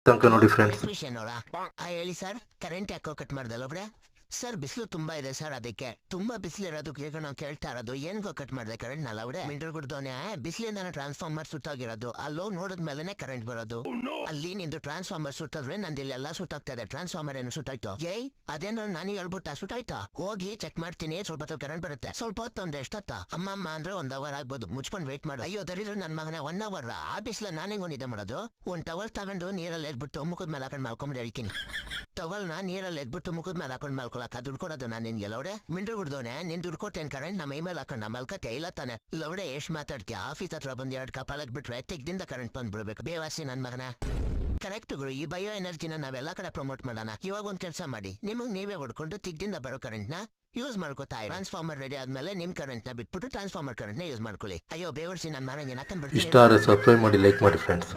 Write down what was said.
ತನಕ ನೋಡಿ friends. Electrician ಅವರಾ? ಹೇಳಿ ಸರ್, ಕರೆಂಟ್ ಯಾಕೋ ಕಟ್ ಮಾಡ್ದಲ್ಲ ಒಬ್ರೆ? ಸರ್ ಬಿಸಿಲು ತುಂಬಾ ಇದೆ ಸರ್, ಅದಕ್ಕೆ ತುಂಬಾ ಬಿಸಿಲು ಇರೋದಕ್ಕೆ ಈಗ ನಾವು ಕೇಳ್ತಾ ಇರೋದು ಏನ್ಗೋ ಕಟ್ ಮಾಡಿದೆ ಕರೆಂಟ್ ನಲ್ಲ ಅವ್ರೆ ಮಿಂಟರ್ ಗುಡ್ದೋನೆ ಬಿಸಿಲಿಂದ ಟ್ರಾನ್ಸ್ಫಾರ್ಮರ್ ಸುತ್ತಾಗಿರೋದು, ಅಲ್ಲೋಗಿ ನೋಡಿದ್ಮೇಲೆ ಕರೆಂಟ್ ಬರೋದು. ಅಲ್ಲಿ ನಿಂದು ಟ್ರಾನ್ಸ್ಫಾರ್ಮರ್ ಸುತ್ತದ್ರೆ ನಂದು ಇಲ್ಲೆಲ್ಲ ಸುತ್ತಾಗ್ತಾ ಇದೆ. ಟ್ರಾನ್ಸ್ಫಾರ್ಮರ್ ಏನು ಸುತ್ತಾಯ್ತು? ಏಯ್ ಅದೇನೋ ನನಗೆ ಹೇಳ್ಬಿಟ್ಟ ಸುತ್ತಾಯ್ತಾ? ಹೋಗಿ ಚೆಕ್ ಮಾಡ್ತೀನಿ, ಸ್ವಲ್ಪ ಹೊತ್ತು ಕರೆಂಟ್ ಬರುತ್ತೆ. ಸ್ವಲ್ಪ ಹೊತ್ತು ಅಂದ್ರೆ ಎಷ್ಟತ್ತ ಅಮ್ಮಮ್ಮ ಅಂದ್ರೆ 1 ಅವರ್ ಆಗ್ಬೋದು, ಮುಚ್ಕೊಂಡು ವೇಟ್ ಮಾಡು. ಅಯ್ಯೋ ದರಿದ್ರು ನನ್ನ ಮಗನ 1 ಅವರ್ ಆ ಬಿಸಿಲ ನಾನೇ ನಿದ್ದೆ ಮಾಡೋದು? ಒಂದ್ ಟವಲ್ ತಗೊಂಡು ನೀರಲ್ಲಿ ಎದ್ಬಿಟ್ಟು ಮುಖದ ಮೇಲೆ ಹಾಕೊಂಡು ಮಾಡ್ಕೊಂಡ್ ಹೇಳ್ತೀನಿ. ಟವಲ್ನ ನೀರಲ್ಲಿ ಎದ್ಬಿಟ್ಟು ಮುಖದ ಮೇಲೆ ಹಾಕೊಂಡು ಮಾಡ್ಕೊಳಕ ದುಡ್ಡು ಕೊಡೋದು ನಾನು ನಿನ್ಗೆ ಲೌಡೆ? ಮಿಂಡ್ರು ಬಿಡ್ದೋನೆ ನಿನ್ ದುಡ್ಡು ಕೊಟ್ಟೇನ್ ಕರೆಂಟ್ ನಮ್ಮ ಮೇಲೆ ಹಾಕೊಂಡ ಮಲ್ಕತ್ತೆ ಇಲ್ಲ ತಾನೆ ಲೌಡೆ? ಎಷ್ಟ್ ಮಾತಾಡ್ತೀಯ? ಆಫೀಸ್ ಹತ್ರ ಬಂದು 2 ಕಪಾಲಕ್ ಬಿಟ್ರೆ ತೆಗ್ದಿಂದ ಕರೆಂಟ್ ಬಂದ್ಬಿಡ್ಬೇಕು. ಬೇವಾಸಿ ನನ್ ಮಗನ. ಕರೆಕ್ಟ್ ಗುರು, ಈ ಬಯೋ ಎನರ್ಜಿನ ನಾವೆಲ್ಲ ಕಡೆ ಪ್ರಮೋಟ್ ಮಾಡೋಣ. ಇವಾಗ ಒಂದ್ ಕೆಲಸ ಮಾಡಿ, ನಿಮಗ್ ನೀವೇ ಹೊಡ್ಕೊಂಡು ತಿಗ್ದಿಂದ ಬರೋ ಕರೆಂಟ್ ನ ಯೂಸ್ ಮಾಡ್ಕೋತಾ. ಟ್ರಾನ್ಸ್ಫಾರ್ಮರ್ ರೆಡಿ ಆದ್ಮೇಲೆ ನಿಮ್ ಕರೆಂಟ್ ನ ಬಿಟ್ಬಿಟ್ಟು ಟ್ರಾನ್ಸ್ಫಾರ್ಮರ್ ಕರೆಂಟ್ ನ ಯೂಸ್ ಮಾಡ್ಕೊಳ್ಳಿ. ಅಯ್ಯೋ ಬೇವರ್ಸಿ ನನ್ ಮನೆಗೆ ಇಷ್ಟ ಆದರೆ ಸಬ್ಸ್ಕ್ರೈಬ್ ಮಾಡಿ, ಲೈಕ್ ಮಾಡಿ ಫ್ರೆಂಡ್ಸ್.